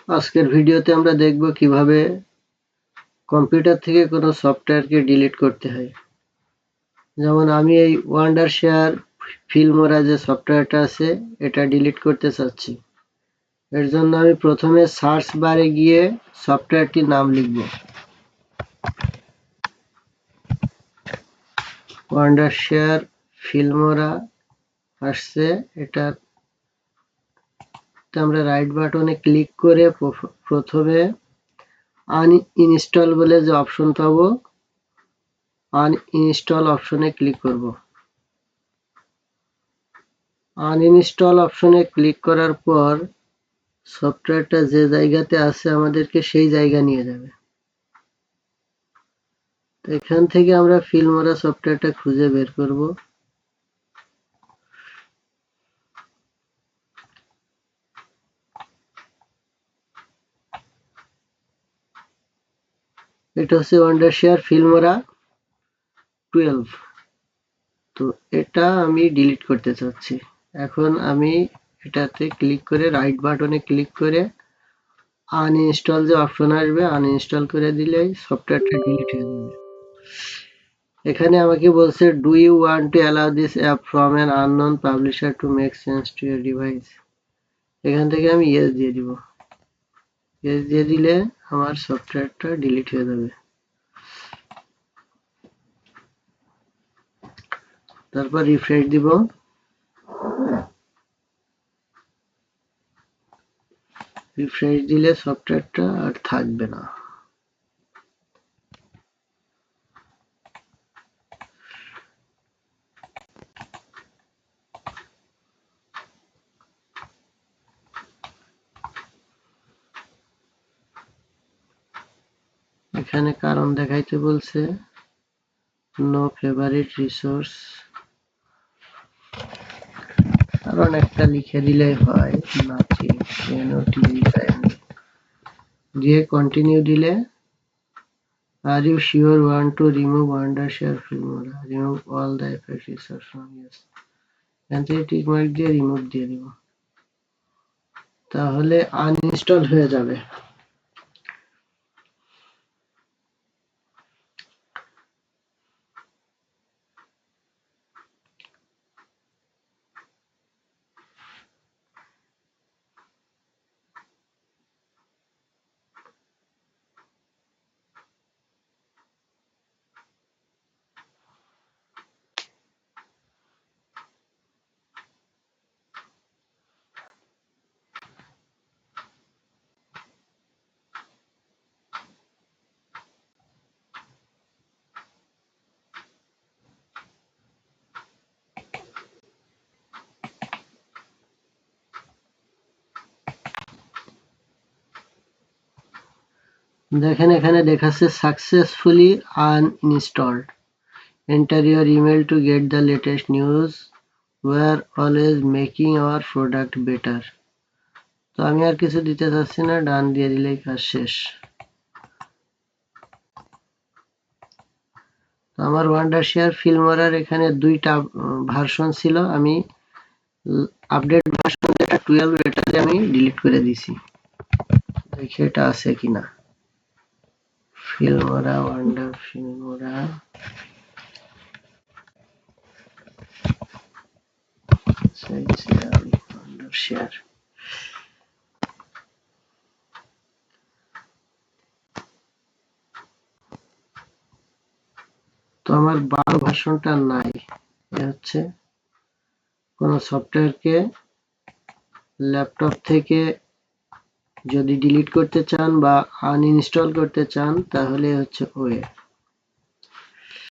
আজকের ভিডিওতে আমরা দেখব কিভাবে কম্পিউটার থেকে কোনো সফটওয়্যারকে ডিলিট করতে হয়। যেমন আমি এই ওয়ান্ডারশেয়ার ফিল্মোরা যে সফটওয়্যারটা আছে এটা ডিলিট করতে চাচ্ছি। এর জন্য আমি প্রথমে সার্চ বারে গিয়ে সফটওয়্যারটির নাম লিখব। ওয়ান্ডারশেয়ার ফিল্মোরা আসছে, এটা আমরা রাইট বাটনে ক্লিক করে প্রথমে আনইনস্টল বলে যে অপশন পাবো, আনইনস্টল অপশনে ক্লিক করব। আনইনস্টল অপশনে ক্লিক করার পর সফটওয়্যারটা যে জায়গাতে আছে আমাদেরকে সেই জায়গা নিয়ে যাবে। তো এখান থেকে আমরা ফিল্মোরা সফটওয়্যারটা খুঁজে বের করব। এটা হচ্ছে ওয়ান্ডারশেয়ার ফিল্মোরা 12। তো এটা আমি ডিলিট করতে চাচ্ছি। এখন আমি এটাতে ক্লিক করে রাইট বাটনে ক্লিক করে আনইনস্টল যে অপশন আসবে আনইনস্টল করে দিলেই সফটওয়্যারটা ডিলিট হয়ে যাবে। এখানে আমাকে বলছে do you want to allow this app from an unknown publisher to make sense to your device. এখান থেকে আমি ইয়েস দিয়ে দিব। ইয়েস দিয়ে দিলে আমার সফটওয়্যারটা ডিলিট হয়ে যাবে। তারপর রিফ্রেশ দিব। রিফ্রেশ দিলে সফটওয়্যারটা আর থাকবে না। এখানে কারণ দেখাইতে বলছে নো ফেভারিট রিসোর্স, কারণ একটা লিখে দিলে হয়, নাথিং, দিয়ে কন্টিনিউ দিলে are you sure want to remove Wondershare Filmora, remove all the effect resource from yes. এখান থেকে টিক মার্ক দিয়ে রিমুভ দিয়ে দিব, তাহলে আনইনস্টল হয়ে যাবে। দেখেন এখানে দেখাচ্ছে successfully uninstalled, enter your email to get the latest news, we are always making our product better. তো আমি আর কিছু দিতে চাচ্ছি না, ডান দিয়ে দিলেই কাজ শেষ। আমার ওয়ান্ডারশেয়ার ফিল্মোরার এখানে দুইটা ভার্সন ছিল, আমি আপডেট ভার্সন যেটা 12 এটাতে আমি ডিলিট করে দিছি। দেখি এটা আছে কিনা। Filmora Filmora Wondershare. তো আমার 12 ভার্সনটা নাই। এ হচ্ছে কোনো সফটওয়্যারকে ল্যাপটপ থেকে যদি ডিলিট করতে চান বা আনইনস্টল করতে চান তাহলে হচ্ছে ওয়ে।